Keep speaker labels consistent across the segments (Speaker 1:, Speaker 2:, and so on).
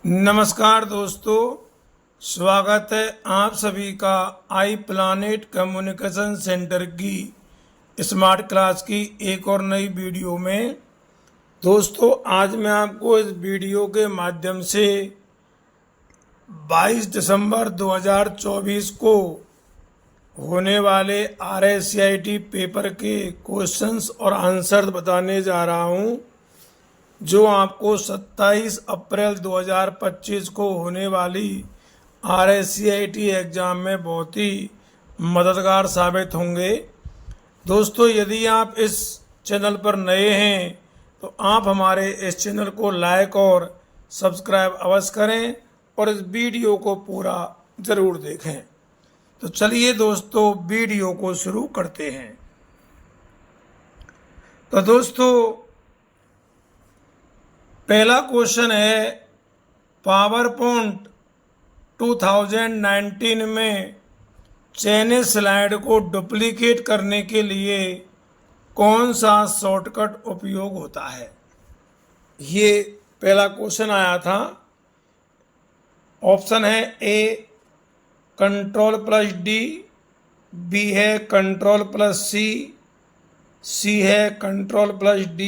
Speaker 1: नमस्कार दोस्तों, स्वागत है आप सभी का आई प्लानेट कम्युनिकेशन सेंटर की स्मार्ट क्लास की एक और नई वीडियो में। दोस्तों, आज मैं आपको इस वीडियो के माध्यम से 22 दिसंबर 2024 को होने वाले RSCIT पेपर के क्वेश्चंस और आंसर बताने जा रहा हूं, जो आपको 27 अप्रैल 2025 को होने वाली RSCIT एग्ज़ाम में बहुत ही मददगार साबित होंगे। दोस्तों, यदि आप इस चैनल पर नए हैं तो आप हमारे इस चैनल को लाइक और सब्सक्राइब अवश्य करें और इस वीडियो को पूरा ज़रूर देखें। तो चलिए दोस्तों, वीडियो को शुरू करते हैं। तो दोस्तों, पहला क्वेश्चन है, पावर पॉइंट 2019 में चयनित स्लाइड को डुप्लीकेट करने के लिए कौन सा शॉर्टकट उपयोग होता है। ये पहला क्वेश्चन आया था। ऑप्शन है ए Ctrl+D, बी है Ctrl+C, सी है Ctrl+D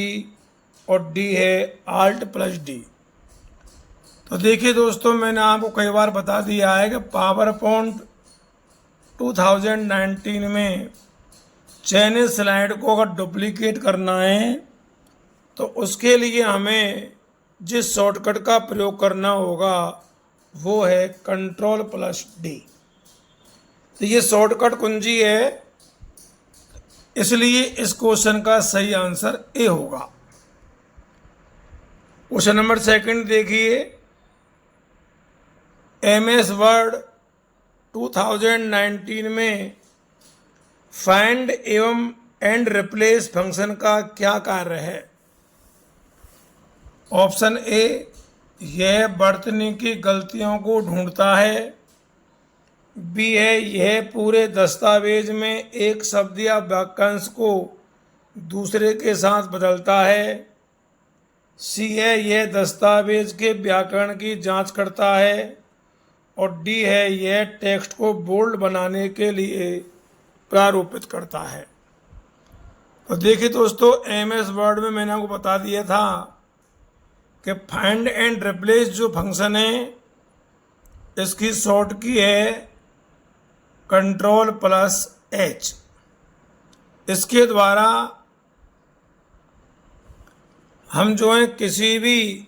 Speaker 1: और डी है Alt+D। तो देखिए दोस्तों, मैंने आपको कई बार बता दिया है कि पावर पॉइंट 2019 में चयनित स्लाइड को अगर डुप्लीकेट करना है तो उसके लिए हमें जिस शॉर्टकट का प्रयोग करना होगा वो है Ctrl+D। तो ये शॉर्टकट कुंजी है, इसलिए इस क्वेश्चन का सही आंसर ए होगा। क्वेश्चन नंबर सेकंड देखिए, MS वर्ड 2019 में फाइंड एवं एंड रिप्लेस फंक्शन का क्या कार्य है। ऑप्शन ए, यह वर्तनी की गलतियों को ढूंढता है। बी है, यह पूरे दस्तावेज में एक शब्द या वाक्यांश को दूसरे के साथ बदलता है। सी है, यह दस्तावेज के व्याकरण की जांच करता है। और डी है, यह टेक्स्ट को बोल्ड बनाने के लिए प्रारूपित करता है। तो देखिए दोस्तों, MS वर्ड में मैंने आपको बता दिया था कि फाइंड एंड रिप्लेस जो फंक्शन है, इसकी शॉर्ट की है Ctrl+H। इसके द्वारा हम जो है किसी भी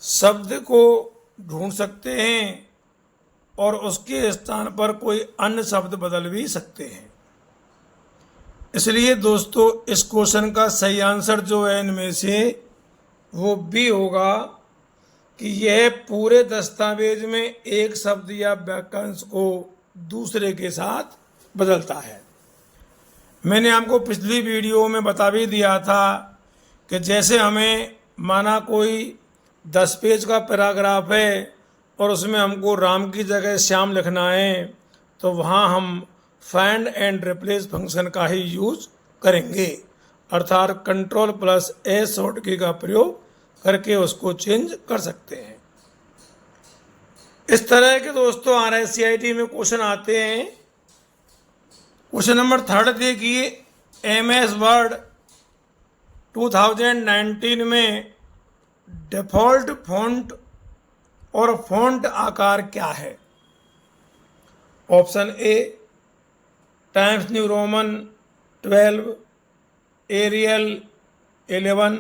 Speaker 1: शब्द को ढूंढ सकते हैं और उसके स्थान पर कोई अन्य शब्द बदल भी सकते हैं। इसलिए दोस्तों, इस क्वेश्चन का सही आंसर जो है इनमें से वो बी होगा कि यह पूरे दस्तावेज में एक शब्द या वाक्यांश को दूसरे के साथ बदलता है। मैंने आपको पिछली वीडियो में बता भी दिया था कि जैसे हमें माना कोई 10 पेज का पैराग्राफ है और उसमें हमको राम की जगह श्याम लिखना है, तो वहाँ हम फाइंड एंड रिप्लेस फंक्शन का ही यूज करेंगे, अर्थात Ctrl+A शॉर्ट की का प्रयोग करके उसको चेंज कर सकते हैं। इस तरह के दोस्तों RSCIT में क्वेश्चन आते हैं। क्वेश्चन नंबर थर्ड देखिए, MS वर्ड 2019 में डिफ़ॉल्ट फ़ॉन्ट और फ़ॉन्ट आकार क्या है। Option A, Times New Roman 12, Arial 11,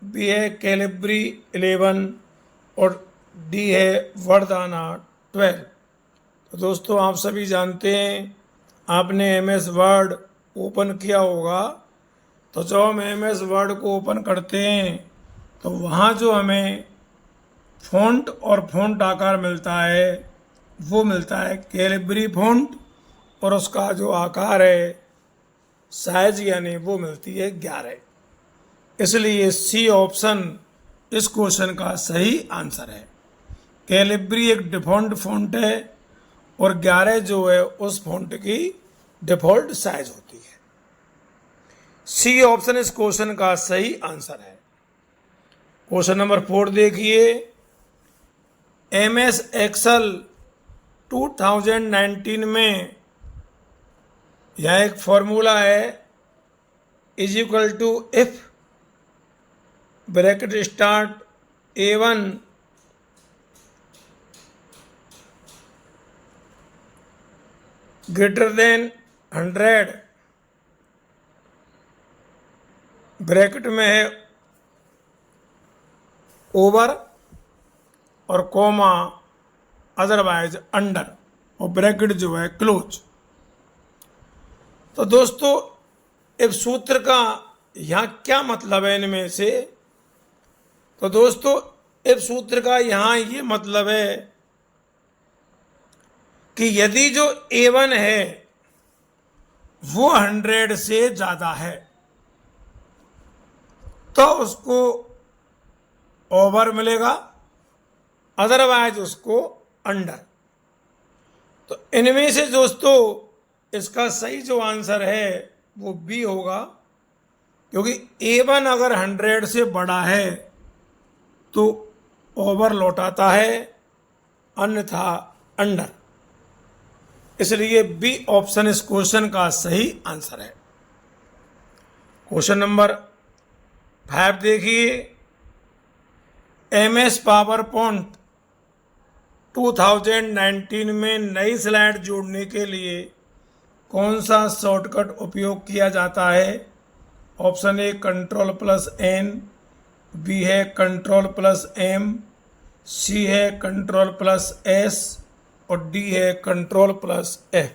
Speaker 1: B है कैलिब्री 11 और डी है वर्धाना 12। तो दोस्तों, आप सभी जानते हैं, आपने MS वर्ड ओपन किया होगा, तो जब हम MS वर्ड को ओपन करते हैं तो वहाँ जो हमें फ़ॉन्ट और फ़ॉन्ट आकार मिलता है वो मिलता है कैलिब्री फ़ॉन्ट, और उसका जो आकार है साइज यानी वो मिलती है 11। इसलिए सी ऑप्शन इस क्वेश्चन का सही आंसर है। कैलिब्री एक डिफ़ॉल्ट फ़ॉन्ट है और 11 जो है उस फ़ॉन्ट की डिफ़ॉल्ट साइज होती है। सी ऑप्शन इस क्वेश्चन का सही आंसर है। क्वेश्चन नंबर 4 देखिए, MS एक्सेल 2019 में यह एक फॉर्मूला है, is equal to if bracket start A1 greater than 100, bracket में है ओवर और कोमा अदरवाइज अंडर, और ब्रैकेट जो है क्लोज। तो दोस्तों इस सूत्र का यहाँ क्या मतलब है इनमें से? तो दोस्तों इस सूत्र का यहाँ ये मतलब है कि यदि जो A1 है वो 100 से ज़्यादा है तो उसको ओवर मिलेगा, अदरवाइज उसको अंडर। तो इनमें से दोस्तों इसका सही जो आंसर है वो बी होगा, क्योंकि A1 अगर 100 से बड़ा है तो ओवर लौटाता है, अन्यथा अंडर। इसलिए बी ऑप्शन इस क्वेश्चन का सही आंसर है। क्वेश्चन नंबर 5 देखिए, MS पावर पॉइंट 2019 में नई स्लाइड जोड़ने के लिए कौन सा शॉर्टकट उपयोग किया जाता है? ऑप्शन ए Ctrl+N, बी है Ctrl+M, सी है Ctrl+S और डी है Ctrl+F।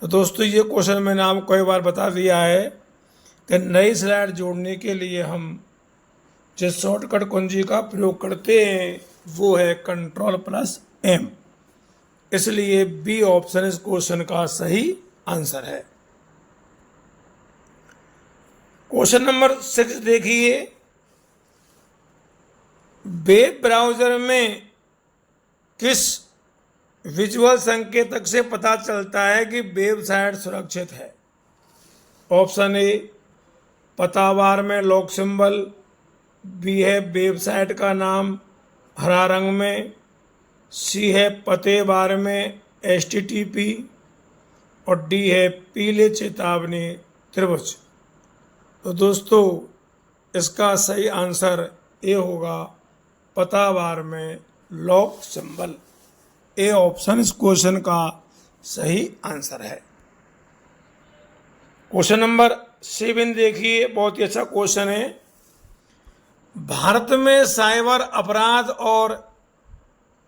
Speaker 1: तो दोस्तों ये क्वेश्चन मैंने आपको कई बार बता दिया है कि नई स्लाइड जोड़ने के लिए हम जिस शॉर्टकट कुंजी का प्रयोग करते हैं वो है Ctrl+M। इसलिए बी ऑप्शन इस क्वेश्चन का सही आंसर है। क्वेश्चन नंबर 6 देखिए, वेब ब्राउज़र में किस विजुअल संकेतक से पता चलता है कि वेबसाइट सुरक्षित है? ऑप्शन ए पता बार में लॉक सिंबल, बी है वेबसाइट का नाम हरा रंग में, सी है पते बार में HTTP और डी है पीले चेतावनी त्रिभुज। तो दोस्तों इसका सही आंसर ए होगा, पता बार में लॉक सिंबल। ए ऑप्शन इस क्वेश्चन का सही आंसर है। क्वेश्चन नंबर 7 देखिए, बहुत ही अच्छा क्वेश्चन है। भारत में साइबर अपराध और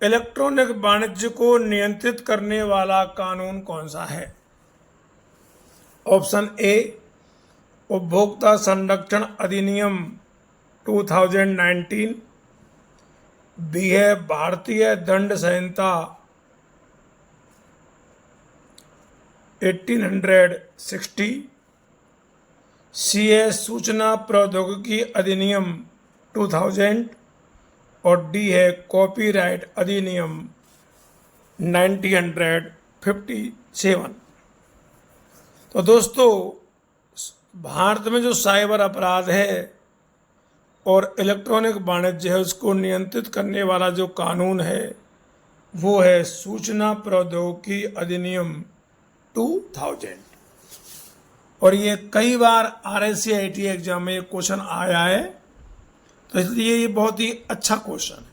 Speaker 1: इलेक्ट्रॉनिक वाणिज्य को नियंत्रित करने वाला कानून कौन सा है? ऑप्शन ए उपभोक्ता संरक्षण अधिनियम 2019, बी है भारतीय दंड संहिता 1860, सी है सूचना प्रौद्योगिकी अधिनियम 2000 और डी है कॉपीराइट अधिनियम 1957। तो दोस्तों भारत में जो साइबर अपराध है और इलेक्ट्रॉनिक वाणिज्य है उसको नियंत्रित करने वाला जो कानून है वो है सूचना प्रौद्योगिकी अधिनियम 2000। और ये कई बार RSC IT एग्जाम में क्वेश्चन आया है, तो इसलिए ये बहुत ही अच्छा क्वेश्चन है।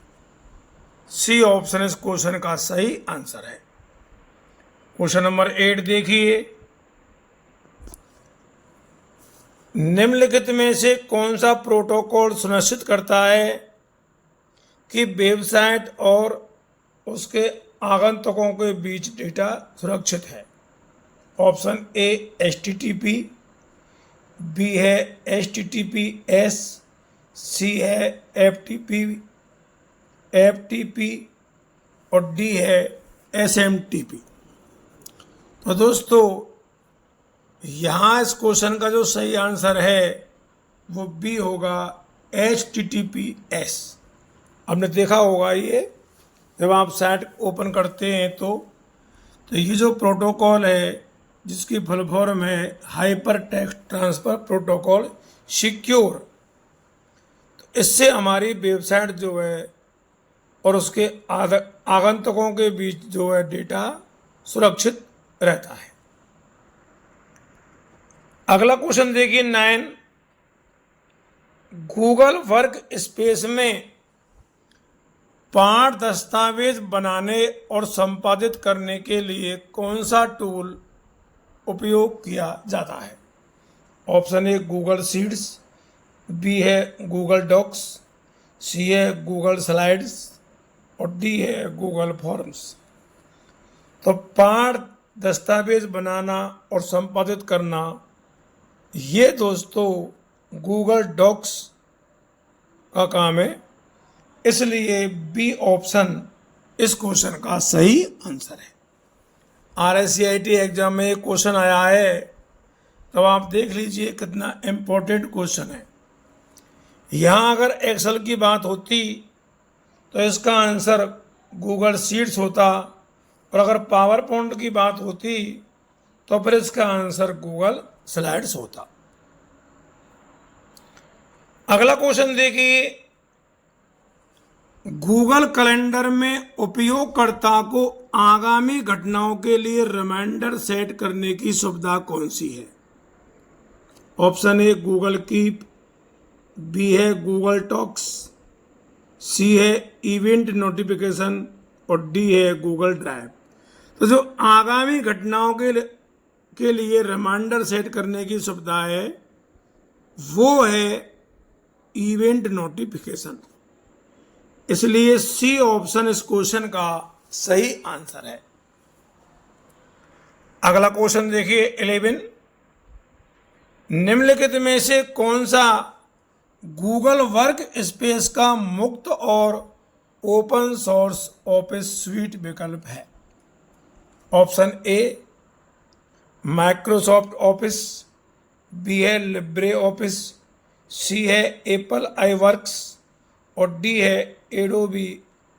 Speaker 1: सी ऑप्शन इस क्वेश्चन का सही आंसर है। क्वेश्चन नंबर 8 देखिए, निम्नलिखित में से कौन सा प्रोटोकॉल सुनिश्चित करता है कि वेबसाइट और उसके आगंतुकों के बीच डेटा सुरक्षित है? ऑप्शन ए HTTP, बी है HTTPS, सी है FTP और डी है SMTP। तो दोस्तों यहाँ इस क्वेश्चन का जो सही आंसर है वो बी होगा HTTPS। आपने देखा होगा ये जब आप साइट ओपन करते हैं तो ये जो प्रोटोकॉल है जिसकी फुल फॉर्म है hyper text transfer protocol secure, तो इससे हमारी वेबसाइट जो है और उसके आगंतुकों के बीच जो है डेटा सुरक्षित रहता है। अगला क्वेश्चन देखिए 9, गूगल वर्क स्पेस में पाठ दस्तावेज बनाने और संपादित करने के लिए कौन सा टूल उपयोग किया जाता है? Option A Google Sheets, B है गूगल डॉक्स, सी है गूगल स्लाइड्स और डी है गूगल फॉर्म्स। तो पाठ दस्तावेज बनाना और संपादित करना ये दोस्तों गूगल डॉक्स का काम है, इसलिए बी ऑप्शन इस क्वेश्चन का सही आंसर है। RSCIT एग्जाम में एक क्वेश्चन आया है, तो आप देख लीजिए कितना इम्पोर्टेंट क्वेश्चन है। यहाँ अगर एक्सेल की बात होती तो इसका आंसर गूगल शीट्स होता, और अगर पावर पॉइंट की बात होती तो फिर इसका आंसर गूगल स्लाइड्स होता। अगला क्वेश्चन देखिए, गूगल कैलेंडर में उपयोगकर्ता को आगामी घटनाओं के लिए रिमाइंडर सेट करने की सुविधा कौन सी है? Option A Google Keep, B है गूगल टॉक्स, सी है इवेंट नोटिफिकेशन और डी है गूगल ड्राइव। तो जो आगामी घटनाओं के लिए रिमाइंडर सेट करने की सुविधा है वो है इवेंट नोटिफिकेशन, इसलिए सी ऑप्शन इस क्वेश्चन का सही आंसर है। अगला क्वेश्चन देखिए 11, निम्नलिखित में से कौन सा गूगल वर्क स्पेस का मुक्त और ओपन सोर्स ऑफिस स्वीट विकल्प है? Option A Microsoft Office, B है लिब्रे ऑफिस, सी है एप्पल आई वर्क्स और डी है एडोबी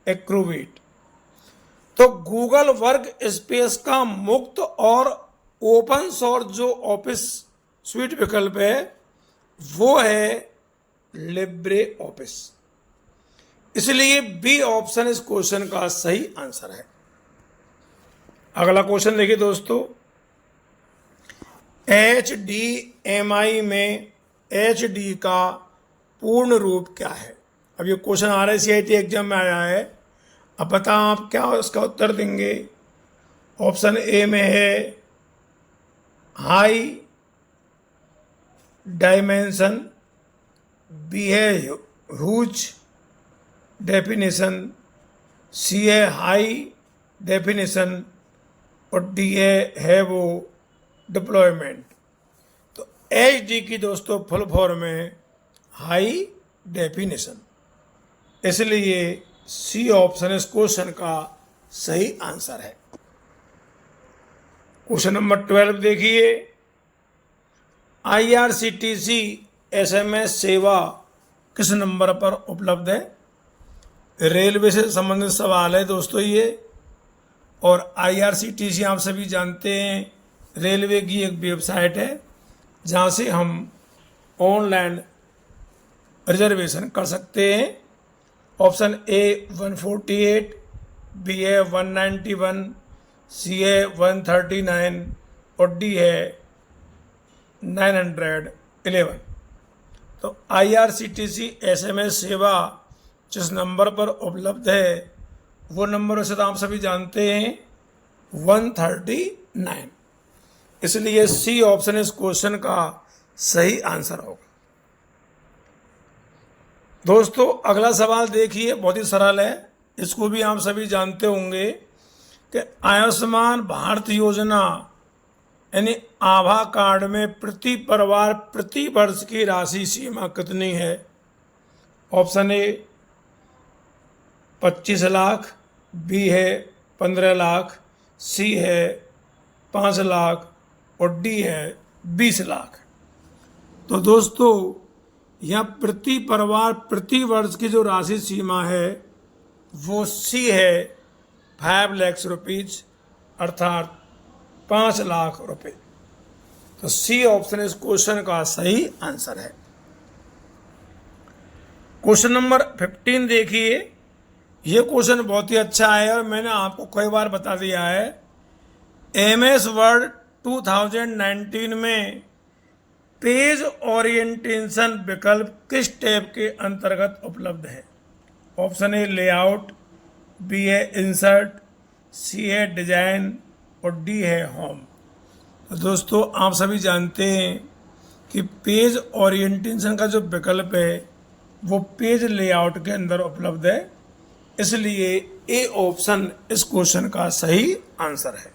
Speaker 1: एक्रोबेट। तो गूगल वर्क स्पेस का मुक्त और ओपन सोर्स जो ऑफिस स्वीट विकल्प है वो है लिब्रे ऑफिस, इसलिए बी ऑप्शन इस क्वेश्चन का सही आंसर है। अगला क्वेश्चन देखिए दोस्तों, HDMI में HD का पूर्ण रूप क्या है? अब ये क्वेश्चन RSCIT एग्जाम में आया है, अब बताओ आप क्या उसका उत्तर देंगे। ऑप्शन ए में है हाई डायमेंशन, बी है ह्यूज डेफिनेशन, सी है हाई डेफिनेशन और डी है वो डिप्लॉयमेंट। तो HD की दोस्तों फुल फॉर्म है हाई डेफिनेशन, इसलिए सी ऑप्शन इस क्वेश्चन का सही आंसर है। क्वेश्चन नंबर 12 देखिए, IRCTC SMS सेवा किस नंबर पर उपलब्ध है? रेलवे से संबंधित सवाल है दोस्तों ये, और IRCTC आप सभी जानते हैं रेलवे की एक वेबसाइट है जहाँ से हम ऑनलाइन रिजर्वेशन कर सकते हैं। ऑप्शन ए 148, बी है 191, सी है 139 और डी है 911। तो IRCTC SMS सेवा जिस नंबर पर उपलब्ध है वो नंबर वैसे तो आप सभी जानते हैं 139, इसलिए सी ऑप्शन इस क्वेश्चन का सही आंसर होगा। दोस्तों अगला सवाल देखिए, बहुत ही सरल है, इसको भी आप सभी जानते होंगे कि आयुष्मान भारत योजना यानी आभा कार्ड में प्रति परिवार प्रति वर्ष की राशि सीमा कितनी है? ऑप्शन ए 25 लाख, बी है 15 लाख, सी है 5 लाख और डी है 20 लाख। तो दोस्तों यहाँ प्रति परिवार प्रति वर्ष की जो राशि सीमा है वो सी है 5 लाख रुपीज, अर्थात 5 लाख रुपए। तो सी ऑप्शन इस क्वेश्चन का सही आंसर है। क्वेश्चन नंबर 15 देखिए, ये क्वेश्चन बहुत ही अच्छा है और मैंने आपको कई बार बता दिया है। एमएस वर्ड 2019 में पेज ओरिएंटेशन विकल्प किस टैब के अंतर्गत उपलब्ध है? ऑप्शन ए लेआउट, बी है इंसर्ट, सी है डिजाइन और डी है होम। तो दोस्तों आप सभी जानते हैं कि पेज ओरिएंटेशन का जो विकल्प है वो पेज लेआउट के अंदर उपलब्ध है, इसलिए ए ऑप्शन इस क्वेश्चन का सही आंसर है।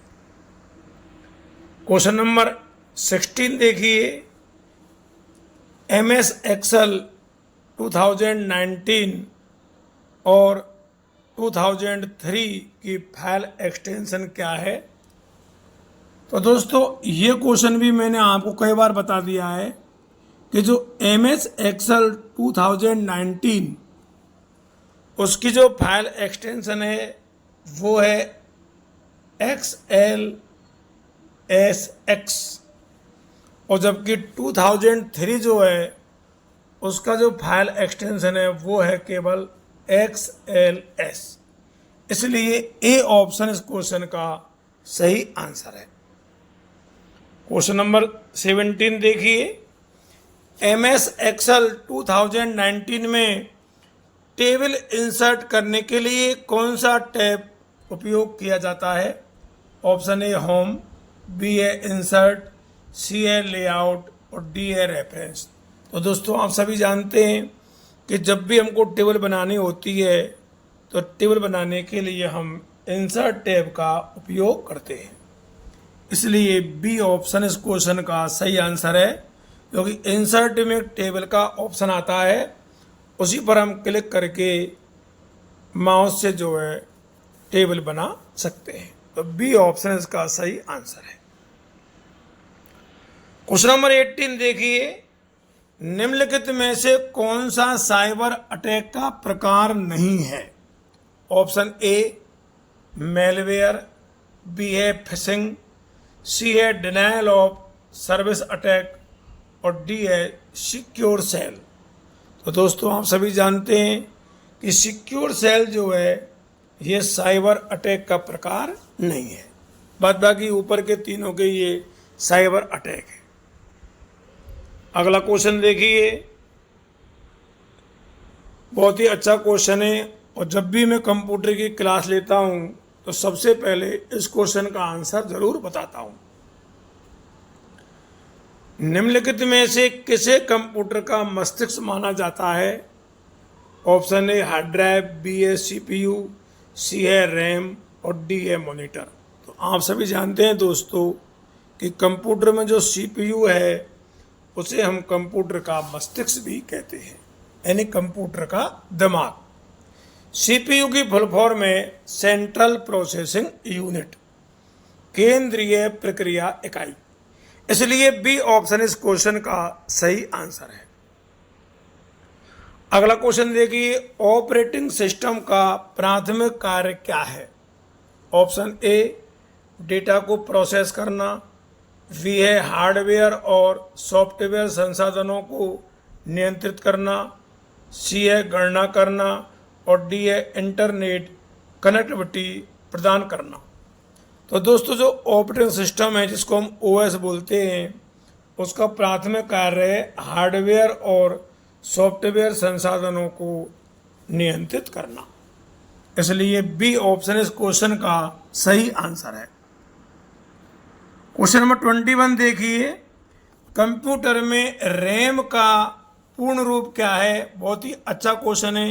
Speaker 1: क्वेश्चन नंबर 16 देखिए। एमएस एक्सेल 2019 और 2003 की फाइल एक्सटेंशन क्या है? तो दोस्तों ये क्वेश्चन भी मैंने आपको कई बार बता दिया है कि जो एमएस एक्सेल 2019 उसकी जो फाइल एक्सटेंशन है वो है XLSX, और जबकि 2003 जो है उसका जो फाइल एक्सटेंशन है वो है केवल XLS, इसलिए ए ऑप्शन इस क्वेश्चन का सही आंसर है। क्वेश्चन नंबर 17 देखिए। एमएस एक्सेल 2019 में टेबल इंसर्ट करने के लिए कौन सा टैब उपयोग किया जाता है? ऑप्शन ए होम, बी है इंसर्ट, सी है लेआउट और डी है रेफरेंस। तो दोस्तों आप सभी जानते हैं कि जब भी हमको टेबल बनानी होती है तो टेबल बनाने के लिए हम इंसर्ट टैब का उपयोग करते हैं, इसलिए बी ऑप्शन इस क्वेश्चन का सही आंसर है, क्योंकि इंसर्ट में टेबल का ऑप्शन आता है, उसी पर हम क्लिक करके माउस से जो है टेबल बना सकते हैं। तो बी ऑप्शन इसका सही आंसर है। क्वेश्चन नंबर 18 देखिए। निम्नलिखित में से कौन सा साइबर अटैक का प्रकार नहीं है? ऑप्शन ए मेलवेयर, बी है फिशिंग, सी है डिनायल ऑफ सर्विस अटैक और डी है सिक्योर सेल। तो दोस्तों आप सभी जानते हैं कि सिक्योर सेल जो है ये साइबर अटैक का प्रकार नहीं है, बाद बाकी ऊपर के तीनों के ये साइबर अटैक है। अगला क्वेश्चन देखिए, बहुत ही अच्छा क्वेश्चन है और जब भी मैं कंप्यूटर की क्लास लेता हूं तो सबसे पहले इस क्वेश्चन का आंसर जरूर बताता हूं। निम्नलिखित में से किसे कंप्यूटर का मस्तिष्क माना जाता है? Option A hard drive, B है CPU, सी है रैम और डी है मॉनिटर। तो आप सभी जानते हैं दोस्तों कि कंप्यूटर में जो CPU है उसे हम कंप्यूटर का मस्तिष्क भी कहते हैं, यानी कंप्यूटर का दिमाग। CPU की फुल फॉर्म है सेंट्रल प्रोसेसिंग यूनिट, केंद्रीय प्रक्रिया इकाई, इसलिए बी ऑप्शन इस क्वेश्चन का सही आंसर है। अगला क्वेश्चन देखिए। ऑपरेटिंग सिस्टम का प्राथमिक कार्य क्या है? ऑप्शन ए डेटा को प्रोसेस करना, बी है हार्डवेयर और सॉफ्टवेयर संसाधनों को नियंत्रित करना, सी है गणना करना और डी है इंटरनेट कनेक्टिविटी प्रदान करना। तो दोस्तों जो ऑपरेटिंग सिस्टम है जिसको हम OS बोलते हैं उसका प्राथमिक कार्य है हार्डवेयर और सॉफ्टवेयर संसाधनों को नियंत्रित करना, इसलिए बी ऑप्शन इस क्वेश्चन का सही आंसर है। क्वेश्चन नंबर 21 देखिए। कंप्यूटर में रैम का पूर्ण रूप क्या है? बहुत ही अच्छा क्वेश्चन है,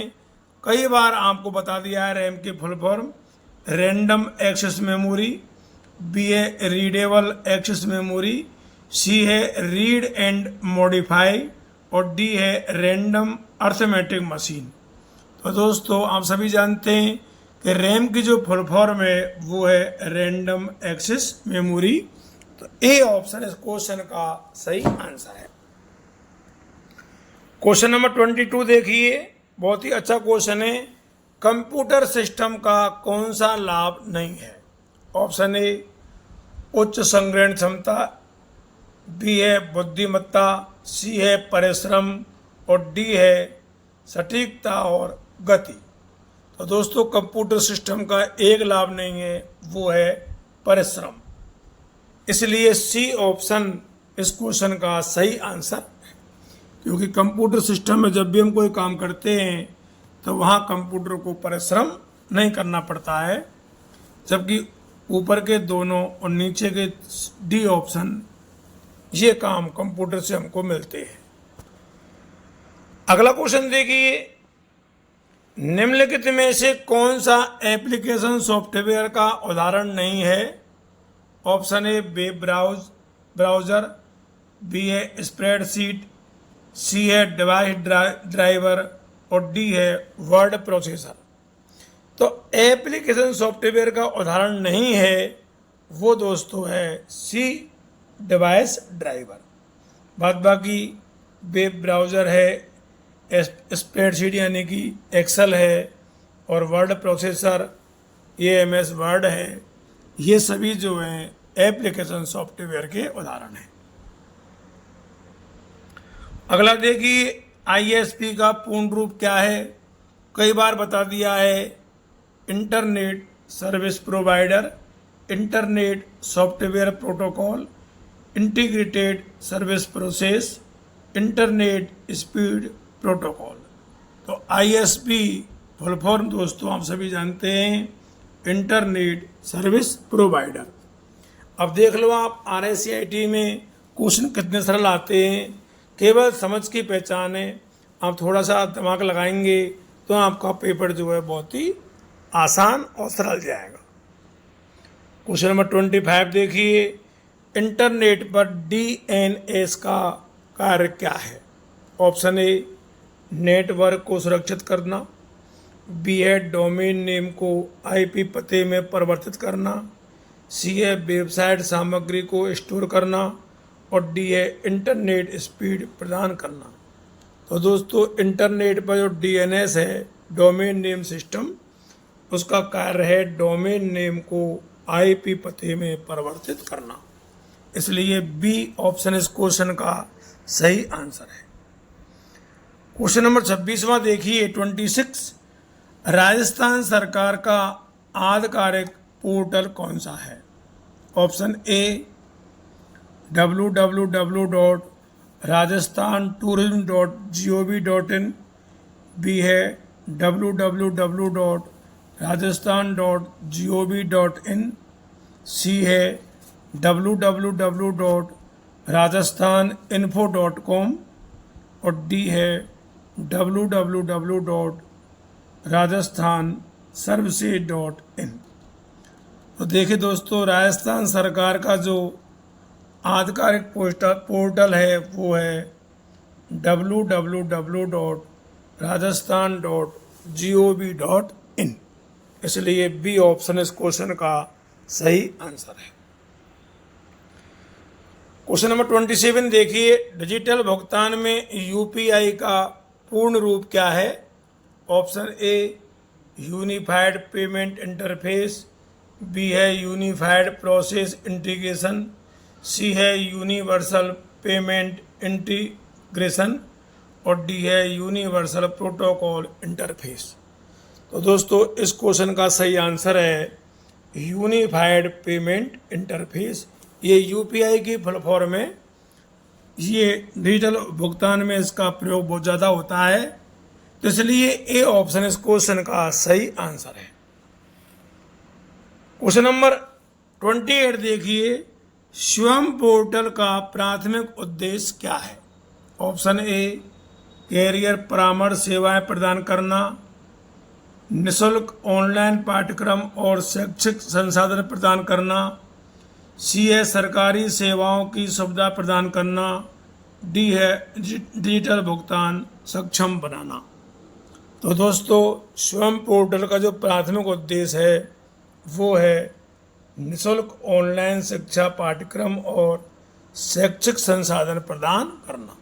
Speaker 1: कई बार आपको बता दिया है रैम की full form. Random access memory, B है रीडेबल एक्सेस मेमोरी, सी है रीड एंड मॉडिफाई और डी है रैंडम अर्थमेटिक मशीन। तो दोस्तों आप सभी जानते हैं कि रैम की जो फुल फॉर्म है वो है रैंडम एक्सेस मेमोरी। तो ए ऑप्शन इस क्वेश्चन का सही आंसर है। क्वेश्चन नंबर 22 देखिए, बहुत ही अच्छा क्वेश्चन है। कंप्यूटर सिस्टम का कौन सा लाभ नहीं है? ऑप्शन ए उच्च संग्रहण क्षमता, बी है बुद्धिमत्ता, सी है परिश्रम और डी है सटीकता और गति। तो दोस्तों कंप्यूटर सिस्टम का एक लाभ नहीं है, वो है परिश्रम। इसलिए सी ऑप्शन इस क्वेश्चन का सही आंसर है। क्योंकि कंप्यूटर सिस्टम में जब भी हम कोई काम करते हैं तो वहाँ कंप्यूटर को परिश्रम नहीं करना पड़ता है, जबकि ऊपर के दोनों और नीचे के डी ऑप्शन ये काम कंप्यूटर से हमको मिलते हैं। अगला क्वेश्चन देखिए, निम्नलिखित में से कौन सा एप्लीकेशन सॉफ्टवेयर का उदाहरण नहीं है? Option A web browser, B है स्प्रेडशीट, सी है डिवाइस ड्राइवर और डी है वर्ड प्रोसेसर। तो एप्लीकेशन सॉफ्टवेयर का उदाहरण नहीं है वो दोस्तों है सी डिवाइस ड्राइवर। बाद बाकी वेब ब्राउज़र है, स्प्रेडशीट यानी कि एक्सेल है और वर्ड प्रोसेसर ये MS वर्ड है। ये सभी जो हैं एप्लीकेशन सॉफ्टवेयर के उदाहरण हैं। अगला देखिए, ISP का पूर्ण रूप क्या है? कई बार बता दिया है, internet service provider, internet software protocol, integrated service process, internet speed protocol. तो ISP फुल फॉर्म दोस्तों आप सभी जानते हैं, इंटरनेट सर्विस प्रोवाइडर। अब देख लो आप RSCIT में क्वेश्चन कितने सरल आते हैं, केवल समझ की पहचान है। आप थोड़ा सा दिमाग लगाएंगे तो आपका पेपर जो है बहुत ही आसान और सरल जाएगा। क्वेश्चन नंबर 25 देखिए, इंटरनेट पर DNS का कार्य क्या है? ऑप्शन ए नेटवर्क को सुरक्षित करना, बी है डोमेन नेम को IP पते में परिवर्तित करना, सी है वेबसाइट सामग्री को स्टोर करना और डी है इंटरनेट स्पीड प्रदान करना। तो दोस्तों इंटरनेट पर जो DNS है, डोमेन नेम सिस्टम, उसका कार्य है डोमेन नेम को IP पते में परिवर्तित करना। इसलिए बी ऑप्शन इस क्वेश्चन का सही आंसर है। क्वेश्चन नंबर 26वां देखिए, 26, राजस्थान सरकार का आधिकारिक पोर्टल कौन सा है? ऑप्शन ए www.rajasthan-tourism.gov.in, बी है www.rajasthan.gov.in, सी है www.rajasthaninfo.com और डी है www.rajasthanservices.in। तो देखिए दोस्तों, राजस्थान सरकार का जो आधिकारिक पोर्टल है वो है www.rajasthan.gov.in। इसलिए बी ऑप्शन इस क्वेश्चन का सही आंसर है। क्वेश्चन नंबर 27 देखिए, डिजिटल भुगतान में UPI का पूर्ण रूप क्या है? Option A unified payment interface, B है यूनिफाइड प्रोसेस इंटीग्रेशन, सी है यूनिवर्सल पेमेंट इंटीग्रेशन और डी है यूनिवर्सल प्रोटोकॉल इंटरफेस। तो दोस्तों इस क्वेश्चन का सही आंसर है यूनिफाइड पेमेंट इंटरफेस। ये UPI की फुल फॉर्म है। ये डिजिटल भुगतान में इसका प्रयोग बहुत ज़्यादा होता है, तो इसलिए ए ऑप्शन इस क्वेश्चन का सही आंसर है। क्वेश्चन नंबर 28 देखिए, स्वयं पोर्टल का प्राथमिक उद्देश्य क्या है? ऑप्शन ए कैरियर परामर्श सेवाएं प्रदान करना, निःशुल्क ऑनलाइन पाठ्यक्रम और शैक्षिक संसाधन प्रदान करना, सी है सरकारी सेवाओं की सुविधा प्रदान करना, डी है डिजिटल भुगतान सक्षम बनाना। तो दोस्तों स्वयं पोर्टल का जो प्राथमिक उद्देश्य है वो है निःशुल्क ऑनलाइन शिक्षा पाठ्यक्रम और शैक्षिक संसाधन प्रदान करना।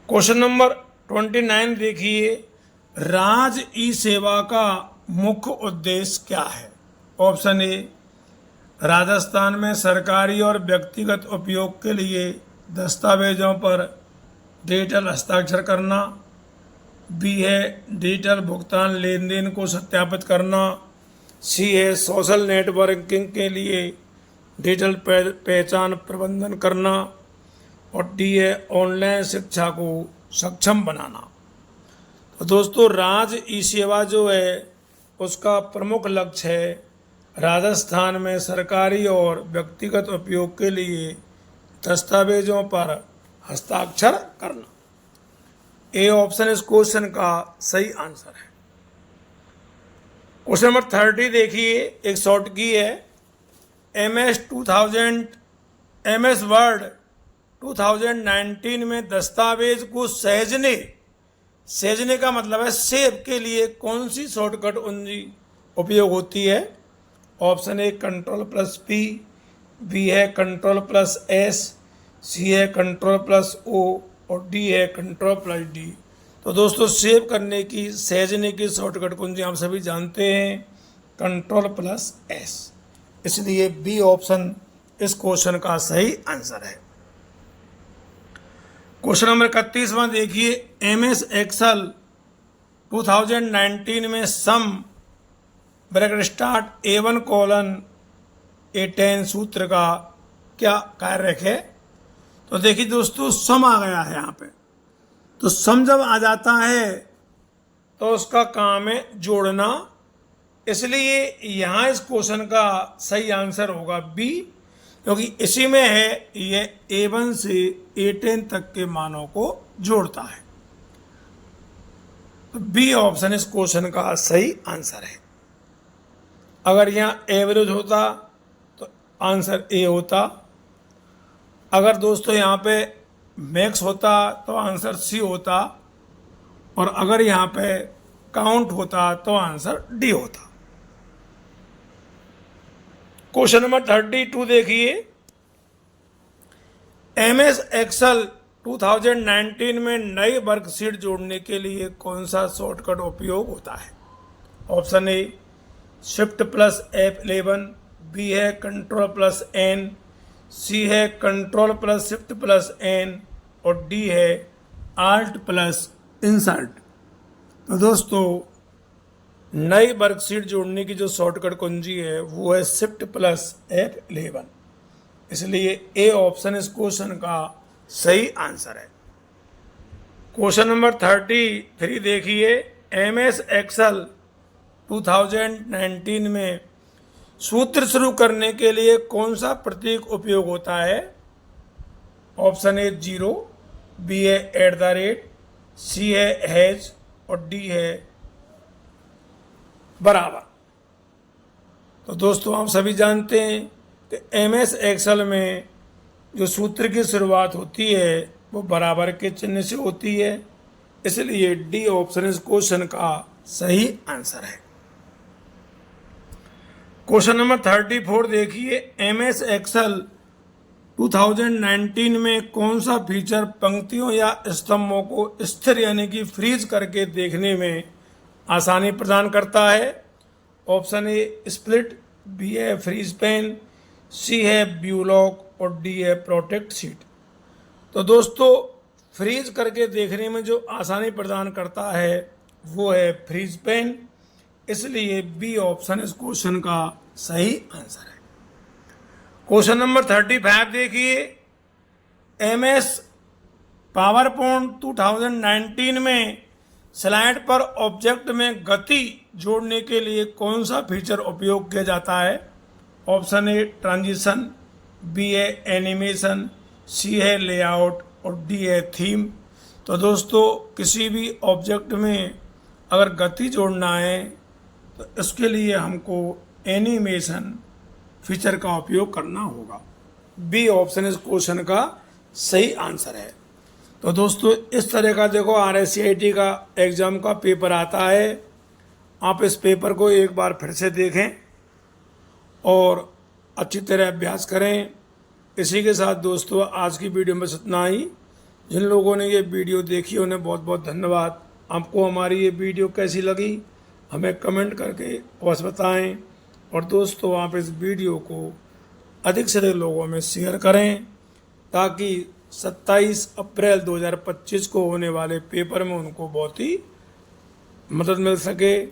Speaker 1: क्वेश्चन नंबर 29 देखिए, राज ई सेवा का मुख्य उद्देश्य क्या है? ऑप्शन ए राजस्थान में सरकारी और व्यक्तिगत उपयोग के लिए दस्तावेजों पर डिजिटल हस्ताक्षर करना, बी है डिजिटल भुगतान लेन देन को सत्यापित करना, सी है सोशल नेटवर्किंग के लिए डिजिटल पहचान प्रबंधन करना, और डी है ऑनलाइन शिक्षा को सक्षम बनाना। तो दोस्तों राज्य ई सेवा जो है उसका प्रमुख लक्ष्य है राजस्थान में सरकारी और व्यक्तिगत उपयोग के लिए दस्तावेजों पर हस्ताक्षर करना। ए ऑप्शन इस क्वेश्चन का सही आंसर है। क्वेश्चन नंबर 30 देखिए, एक शॉर्ट की है। MS वर्ड 2019 में दस्तावेज को सहेजने का मतलब है सेव के लिए कौन सी शॉर्टकट कुंजी उपयोग होती है? ऑप्शन ए Ctrl+P, बी है Ctrl+S, सी है Ctrl+O और डी है Ctrl+D। तो दोस्तों सेव करने की सहेजने की शॉर्टकट कुंजी आप सभी जानते हैं Ctrl+S, इसलिए बी ऑप्शन इस क्वेश्चन का सही आंसर है। क्वेश्चन नंबर 31वां देखिए, MS एक्सेल 2019 में सम ब्रैकेट स्टार्ट A1:A10 सूत्र का क्या कार्य है? तो देखिए दोस्तों सम आ गया है यहाँ पे, तो सम जब आ जाता है तो उसका काम है जोड़ना, इसलिए यहाँ इस क्वेश्चन का सही आंसर होगा बी, क्योंकि इसी में है ये A1 से A10 तक के मानों को जोड़ता है। तो बी ऑप्शन इस क्वेश्चन का सही आंसर है। अगर यहाँ एवरेज होता तो आंसर ए होता, अगर दोस्तों यहाँ पे मैक्स होता तो आंसर सी होता, और अगर यहाँ पे काउंट होता तो आंसर डी होता। क्वेश्चन नंबर 32 देखिए, MS एक्सेल 2019 में नई वर्कशीट जोड़ने के लिए कौन सा शॉर्टकट उपयोग होता है? ऑप्शन ए Shift+F11, बी है Ctrl+N, सी है Ctrl+Shift+N और डी है Alt+Insert। तो दोस्तों नई वर्कशीट जोड़ने की जो शॉर्टकट कुंजी है वो है Shift+F11, इसलिए ए ऑप्शन इस क्वेश्चन का सही आंसर है। क्वेश्चन नंबर 33 देखिए, MS एक्सेल 2019 में सूत्र शुरू करने के लिए कौन सा प्रतीक उपयोग होता है? ऑप्शन ए 0, बी है @ सी है हैश और डी है बराबर। तो दोस्तों आप सभी जानते हैं कि MS एक्सेल में जो सूत्र की शुरुआत होती है वो बराबर के चिन्ह से होती है, इसलिए डी ऑप्शन इस क्वेश्चन का सही आंसर है। क्वेश्चन नंबर 34 देखिए, MS एक्सेल 2019 में कौन सा फीचर पंक्तियों या स्तंभों को स्थिर यानी कि फ्रीज करके देखने में आसानी प्रदान करता है? ऑप्शन ए स्प्लिट, बी है फ्रीज पेन, सी है व्यू लॉक और डी है प्रोटेक्ट सीट। तो दोस्तों फ्रीज करके देखने में जो आसानी प्रदान करता है वो है फ्रीज पेन, इसलिए बी ऑप्शन इस क्वेश्चन का सही आंसर है। क्वेश्चन नंबर 35 देखिए, MS पावरपॉइंट 2019 में स्लाइड पर ऑब्जेक्ट में गति जोड़ने के लिए कौन सा फीचर उपयोग किया जाता है? ऑप्शन ए ट्रांजिशन, बी है एनिमेशन, सी है लेआउट और डी है थीम। तो दोस्तों किसी भी ऑब्जेक्ट में अगर गति जोड़ना है तो इसके लिए हमको एनिमेशन फीचर का उपयोग करना होगा। बी ऑप्शन इस क्वेश्चन का सही आंसर है। तो दोस्तों इस तरह का देखो RSCIT का एग्ज़ाम का पेपर आता है, आप इस पेपर को एक बार फिर से देखें और अच्छी तरह अभ्यास करें। इसी के साथ दोस्तों आज की वीडियो में इतना ही। जिन लोगों ने ये वीडियो देखी उन्हें बहुत बहुत धन्यवाद। आपको हमारी ये वीडियो कैसी लगी हमें कमेंट करके अवश्य बताएं, और दोस्तों आप इस वीडियो को अधिक से अधिक लोगों में शेयर करें ताकि 27 अप्रैल 2025 को होने वाले पेपर में उनको बहुत ही मदद मिल सके।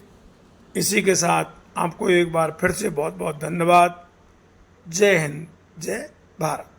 Speaker 1: इसी के साथ आपको एक बार फिर से बहुत बहुत धन्यवाद। जय हिंद, जय भारत।